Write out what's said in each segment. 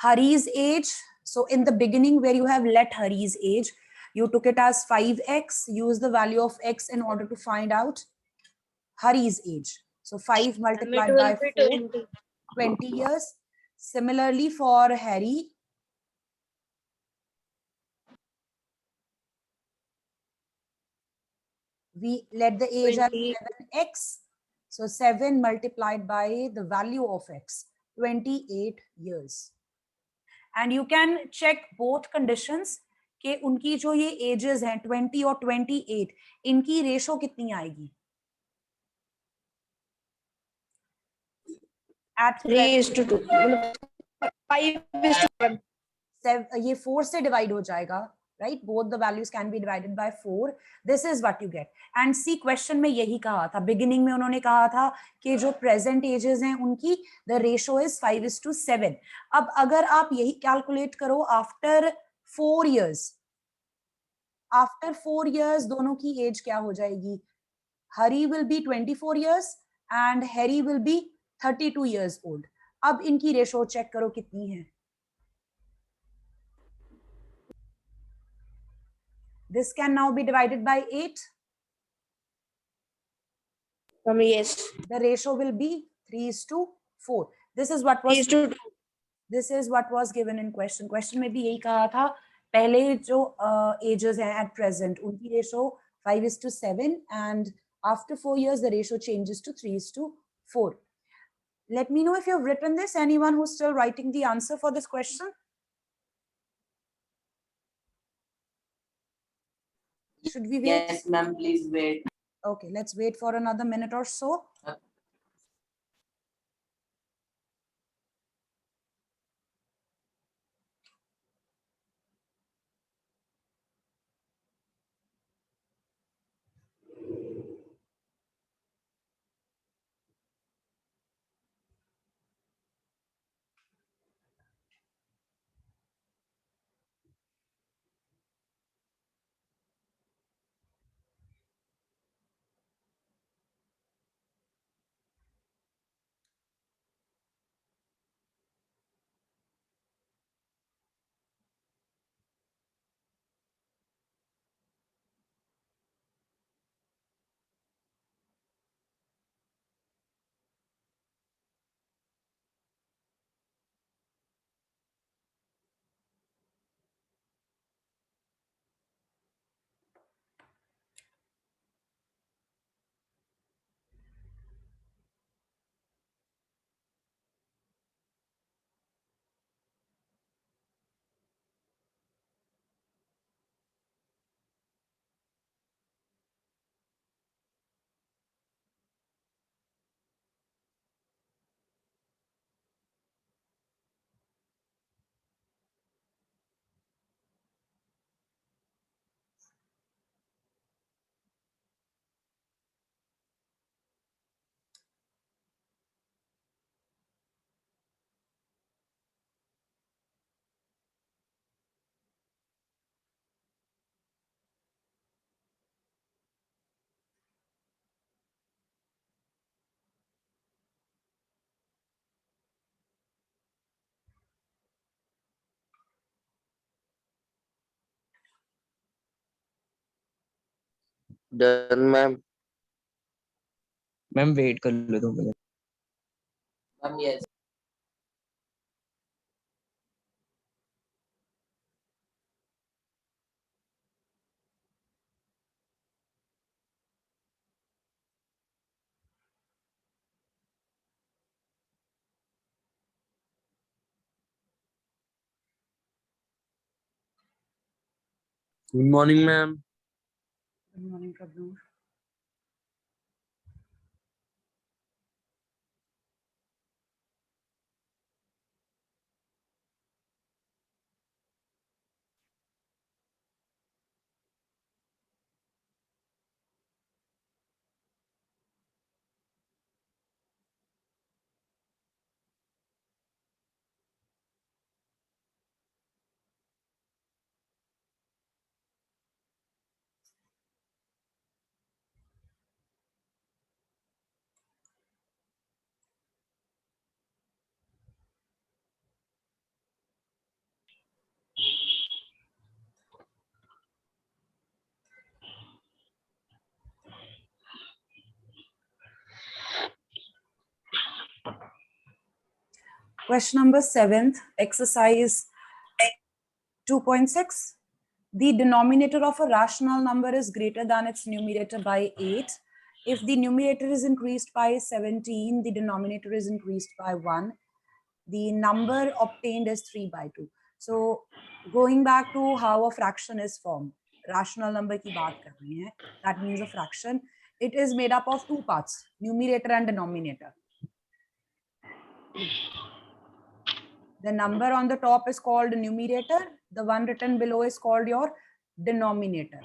Hari's age. So in the beginning where you have let Hari's age, you took it as 5x, use the value of x in order to find out Hari's age. So 5 multiplied by 4, 20 years. Similarly for Harry, we let the age as 7x. So 7 multiplied by the value of x, 28 years. And you can check both conditions कि उनकी जो ये ages हैं 20 और 28, इनकी ratio कितनी आएगी? At 3:2, 5:1. ये 4 से डिवाइड हो जाएगा, right? Both the values can be divided by 4. This is what you get. And see, question में यही कहा था, beginning में उन्होंने कहा था कि जो present ages हैं उनकी the ratio is 5:7. अब अगर आप यही calculate करो after 4 years, after 4 years दोनों की age क्या हो जाएगी? Hari will be 24 years and Harry will be 32 years old. अब इनकी ratio check करो कितनी है? This can now be divided by 8. Yes. The ratio will be 3:4. This is what was 3:2. This is what was given in question. Question में भी यही कहा था, पहले जो ages हैं at present, उनकी ratio 5:7, and after 4 years the ratio changes to 3:4. Let me know if you've written this. Anyone who's still writing the answer for this question? Should we wait? Yes, ma'am, please wait. Okay, let's wait for another minute or so. Done, ma'am. Ma'am wait कर लो 2 minute. Ma'am, yes. Good morning, ma'am. Good morning, Prabhu. Question number 7th, exercise 2.6. The denominator of a rational number is greater than its numerator by 8. If the numerator is increased by 17, the denominator is increased by 1. The number obtained is 3 by 2. So going back to how a fraction is formed, rational number की बात कर रहे हैं. That means a fraction. It is made up of two parts, numerator and denominator. The number on the top is called numerator. The one written below is called your denominator.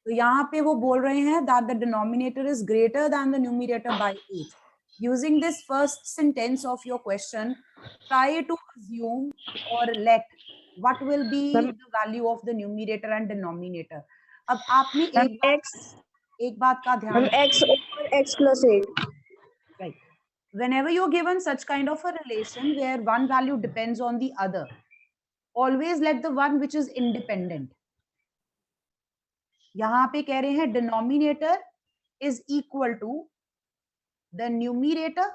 तो यहाँ पे वो बोल रहे हैं that the denominator is greater than the numerator by 8. Using this first sentence of your question, try to assume or let what will be the value of the numerator and denominator. अब आपने एक बात का ध्यान x over x plus 8. Right. Whenever you're given such kind of a relation where one value depends on the other, always let the one which is independent. यहाँ पे कह रहे हैं denominator is equal to the numerator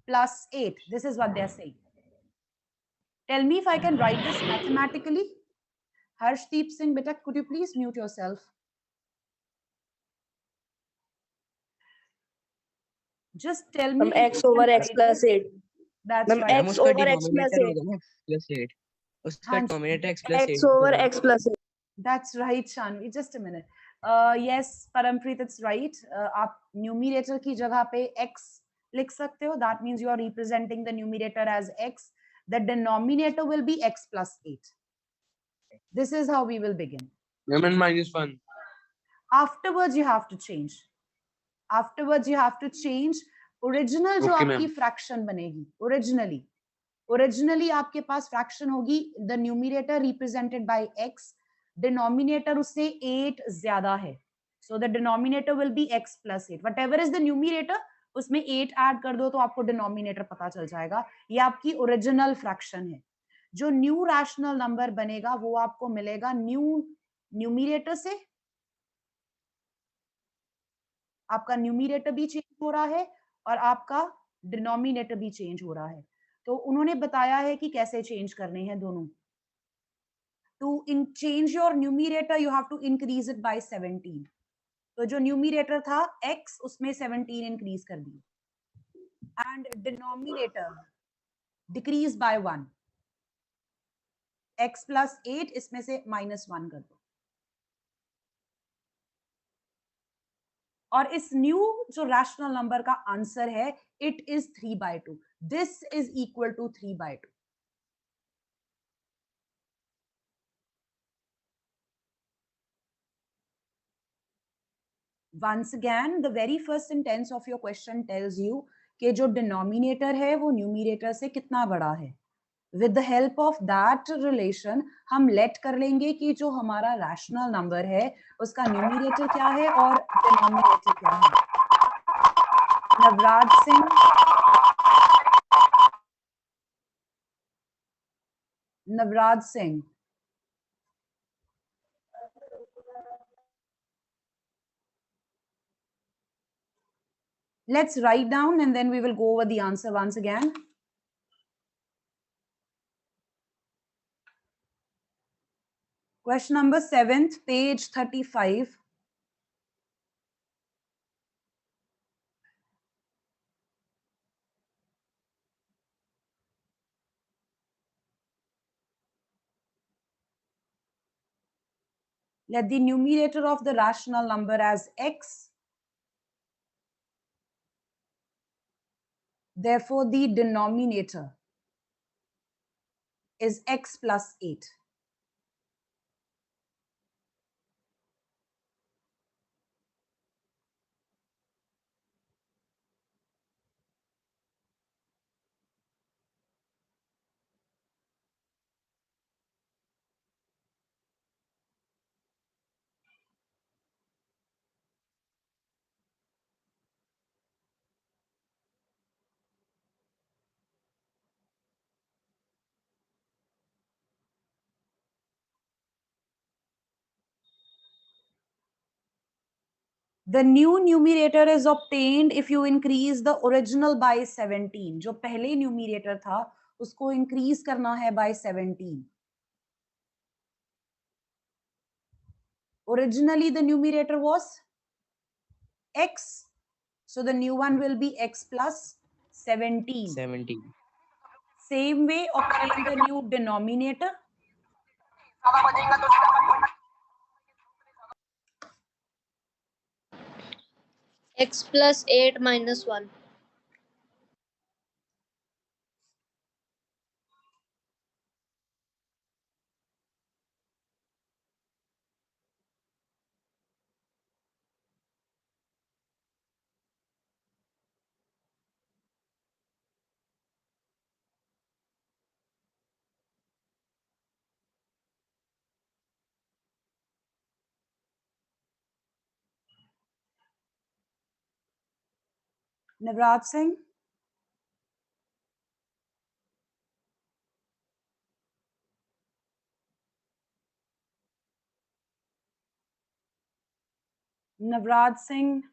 plus 8. This is what they're saying. Tell me if I can write this mathematically. Harshdeep Singh, beta, could you please mute yourself? Just tell me. x over x plus 8. That's right. x over x plus 8. plus 8. उसका हाँ, denominator x plus 8. x over x plus 8. That's right, Shanvi. Just a minute. Yes, Parampreet, it's right. आप numerator की जगह पे x लिख सकते हो. That means you are representing the numerator as x. The denominator will be x plus 8. This is how we will begin. minus 1. Afterwards, you have to change. Afterwards, you have to change. Original जो आपकी fraction बनेगी. Originally आपके पास fraction होगी. The numerator represented by x. Denominator उससे 8 ज्यादा है. So the denominator will be x plus 8. Whatever is the numerator, उसमें 8 add कर दो तो आपको denominator पता चल जाएगा. ये आपकी original fraction है. जो new rational number बनेगा वो आपको मिलेगा new numerator से. आपका numerator भी change हो रहा है और आपका denominator भी change हो रहा है. तो उन्होंने बताया है कि कैसे change करने हैं दोनों. To change your numerator, you have to increase it by 17. तो जो numerator था x, उसमें 17 increase कर दी. And denominator decrease by 1. x plus 8 इसमें से minus 1 कर दो. और इस new जो rational number का answer है, it is 3 by 2. This is equal to 3 by 2. Once again, the very first sentence of your question tells you कि जो denominator है वो numerator से कितना बड़ा है. With the help of that relation, हम let कर लेंगे कि जो हमारा rational number है उसका numerator क्या है और denominator क्या है. Navraj Singh, Navraj Singh. Let's write down and then we will go over the answer once again. Question number 7th, page 35. Let the numerator of the rational number as x. Therefore, the denominator is x plus 8. The new numerator is obtained if you increase the original by 17. जो पहले numerator था उसको increase करना है by 17. Originally the numerator was x, so the new one will be x plus 17. 70. Same way obtain the new denominator. X plus 8 minus 1. Navraj Singh. Navraj Singh.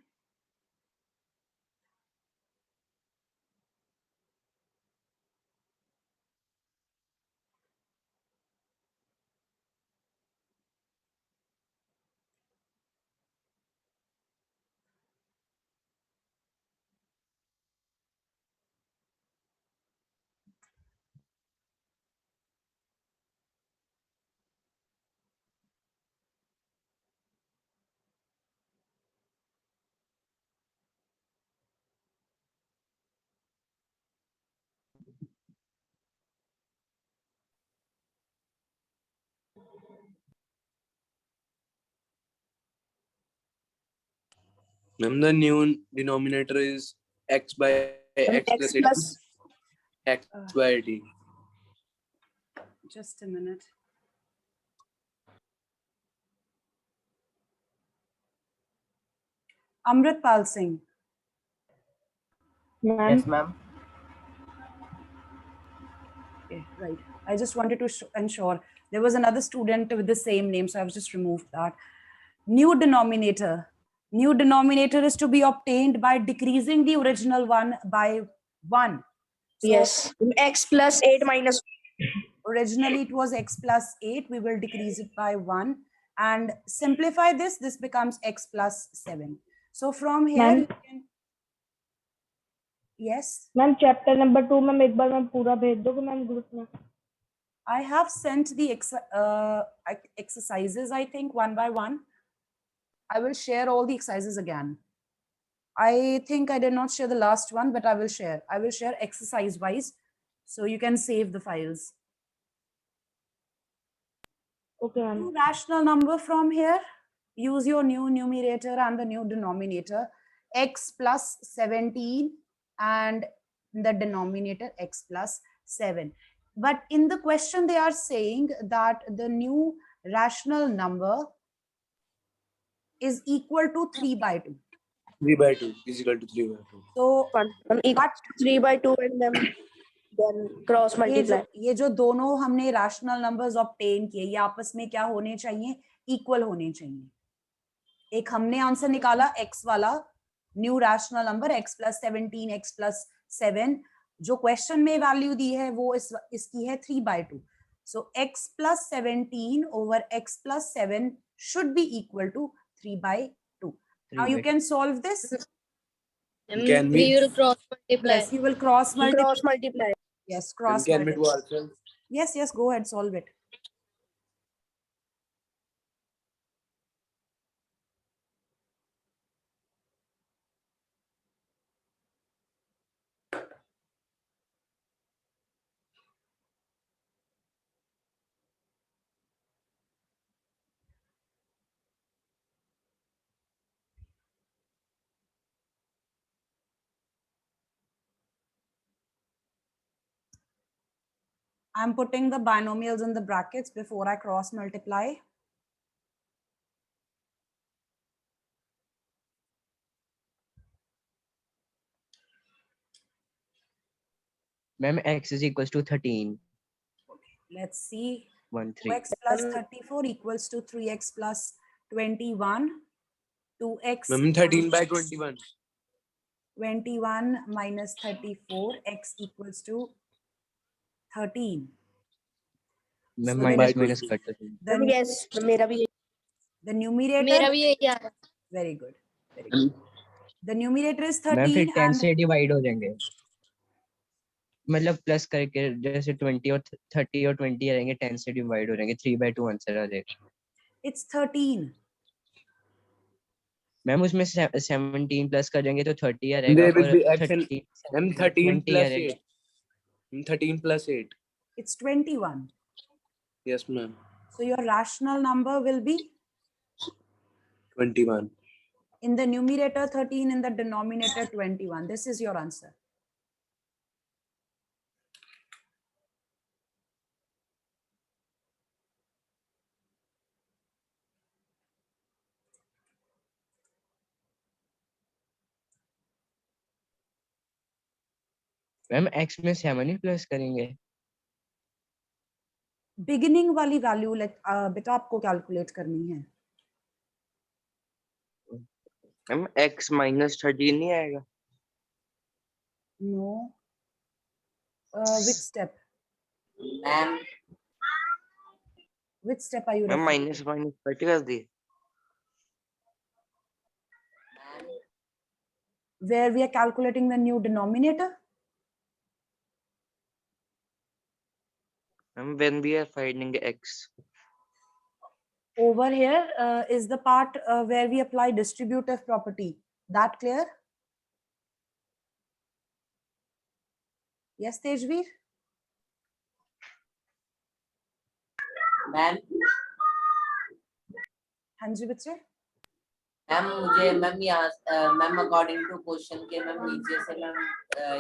Ma'am, the new denominator is x by x plus 80. X by 80. Just a minute. Amritpal Singh. Yes, ma'am. Okay, right. I just wanted to ensure there was another student with the same name, so I've just removed that. New denominator. New denominator is to be obtained by decreasing the original one by 1. So Yes. X plus 8 minus. originally it was x plus 8. We will decrease it by 1. And simplify this. This becomes x plus 7. So from here, Ma'am? you can... Yes? Ma'am chapter number 2 ma'am एक बार ma'am पूरा भेज दोगे ma'am group में. I have sent the exercises, I think, one by one. I will share all the exercises again. I think I did not share the last one, but I will share. I will share exercise wise, so you can save the files. Okay, ma'am. New rational number from here. Use your new numerator and the new denominator. X plus 17 and the denominator x plus 7. But in the question, they are saying that the new rational number is equal to 3 by 2. 3 by 2 is equal to 3 by 2. So, Equal to 3 by 2 and then cross multiply. ये जो दोनों हमने rational numbers obtain किए, ये आपस में क्या होने चाहिए? Equal होने चाहिए. एक हमने आंसर निकाला x वाला, new rational number x plus 17, x plus 7. जो क्वेश्चन में वैल्यू दी है वो इसकी है 3 by 2. So x plus 17 over x plus 7 should be equal to 3 by 2. Now you can solve this. Can we? will cross multiply. Yes, you will cross multiply. Cross multiply. Yes, cross Can we do multiply. ourselves? Yes, yes, go ahead, solve it. I'm putting the binomials in the brackets before I cross multiply. Ma'am, x is equals to 13. Let's see. 1, 3. 2x plus 34 equals to 3x plus 21. 2x Ma'am, 13 by 21. 21 minus 34, x equals to 13. Ma'am So minus by minus 20. Cut तो ma'am yes मेरा भी the numerator, मेरा भी यही आ रहा है। very good, very good. The numerator is ma'am फिर 13 10 and से डिवाइड हो जाएंगे, मतलब प्लस करके जैसे 20 और 30 और 20 रहेंगे, 10 से डिवाइड हो जाएंगे, 3/2 आंसर आ जाएगा। it's 13. मैम उसमें 17 प्लस कर देंगे तो 30 आ जाएगा There will और be x and 30 m 13 20 uh plus जाएगा। 8. 13 plus 8. It's 21. Yes, ma'am. So your rational number will be 21. in the numerator 13, in the denominator 21. This is your answer. Ma'am x में 7 ही plus करेंगे। Beginning वाली value बेटा आपको calculate करनी है. Ma'am x minus 13 नहीं आएगा? No. Which step? Ma'am Which step are you ma'am referring minus to? Minus cut कर दी। Where we are calculating the new denominator? Ma'am when we are finding x. Over here is the part where we apply distributive property. That clear? Yes, Tejveer? Ma'am हाँ जी बच्चे. Ma'am मुझे ma'am यहाँ ma'am according to question के ma'am नीचे से ma'am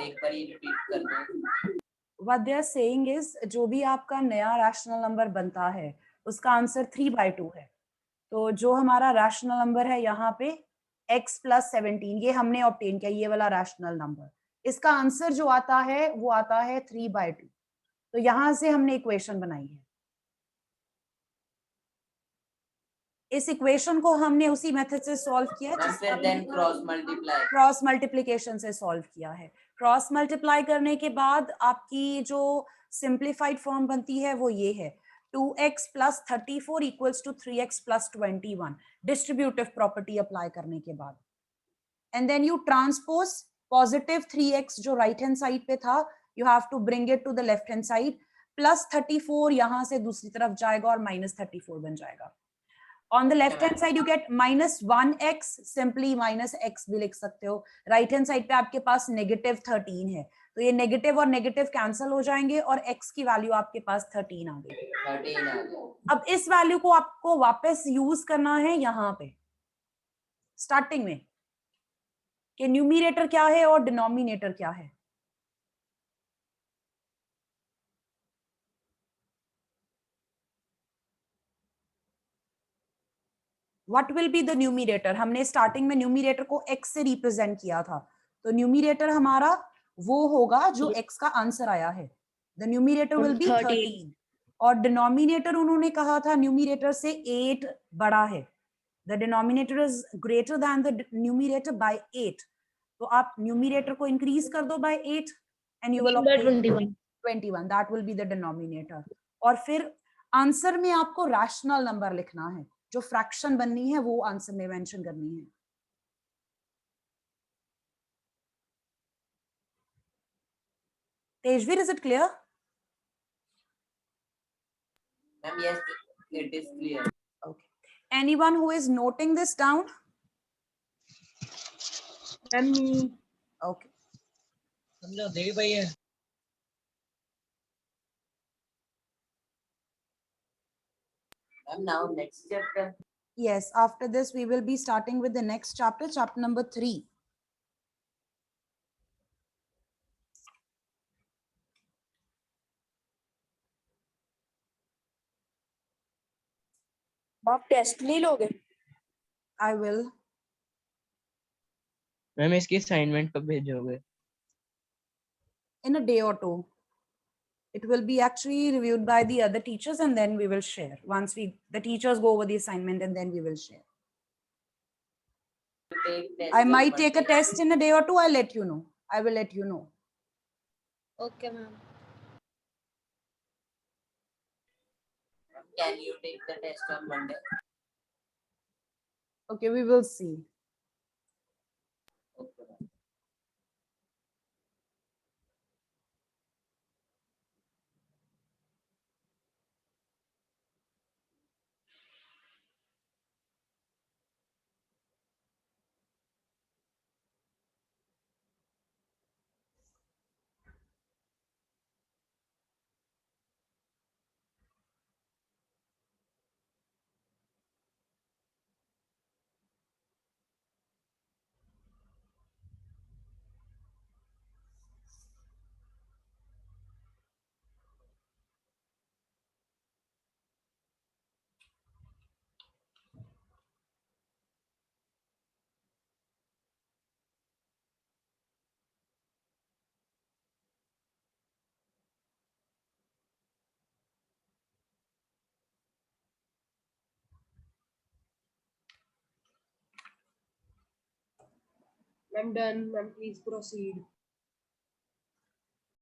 एक बार repeat कर दें. What they are saying is जो भी आपका नया रैशनल नंबर बनता है उसका आंसर 3/2 है. तो जो हमारा रैशनल नंबर है यहाँ पे x + 17, ये हमने ऑब्टेन किया, ये वाला रैशनल नंबर. इसका आंसर जो आता है वो आता है 3/2. तो यहां से हमने इक्वेशन बनाई है. इस इक्वेशन को हमने उसी मेथड से सॉल्व किया मैम फिर देन क्रॉस मल्टीप्लिकेशन से सॉल्व किया है. क्रॉस मल्टीप्लाई करने के बाद आपकी जो सिंप्लीफाइड फॉर्म बनती है वो ये है 2x + 34 = 3x + 21. Distributive property apply करने के बाद and then you transpose positive 3x जो राइट हैंड साइड पे था, you have to bring it to the left hand side. +34 यहां से दूसरी तरफ जाएगा और -34 बन जाएगा. On the left hand side you get -1x, simply -x भी लिख सकते हो. राइट हैंड साइड पे आपके पास -13 है, तो ये नेगेटिव और नेगेटिव कैंसिल हो जाएंगे और x की वैल्यू आपके पास 13 आ गई. अब इस वैल्यू को आपको वापस यूज करना है यहाँ पे स्टार्टिंग में कि न्यूमरेटर क्या है और डिनोमिनेटर क्या है. What will be the numerator? हमने स्टार्टिंग में न्यूमरेटर को x से रिप्रेजेंट किया था, तो न्यूमरेटर हमारा वो होगा जो x का आंसर आया है. द न्यूमरेटर विल बी 13 और डिनोमिनेटर उन्होंने कहा था न्यूमरेटर से 8 बड़ा है. The denominator is greater than the numerator by 8. तो आप न्यूमरेटर को इंक्रीज कर दो by 8 and you will obtain 21. That will be the denominator. और फिर आंसर में आपको रैशनल नंबर लिखना है, जो फ्रैक्शन बननी है वो आंसर में मेंशन करनी है. Tejveer, is it clear? Ma'am yes it is clear. Okay. Anyone who is noting this down? Okay. Ma'am now next chapter. Yes, after this we will be starting with the next chapter, chapter number 3. आप test नहीं लोगे? I will. Ma'am इसकी assignment कब भेजोगे? In a day or two. It will be actually reviewed by the other teachers and then we will share. Once the teachers go over the assignment and then we will share. I might take a test in a day or two. I'll let you know. I will let you know. Okay ma'am. can you take the test on Monday? Okay, we will see. Okay, ma'am. I'm done. Ma'am, please proceed.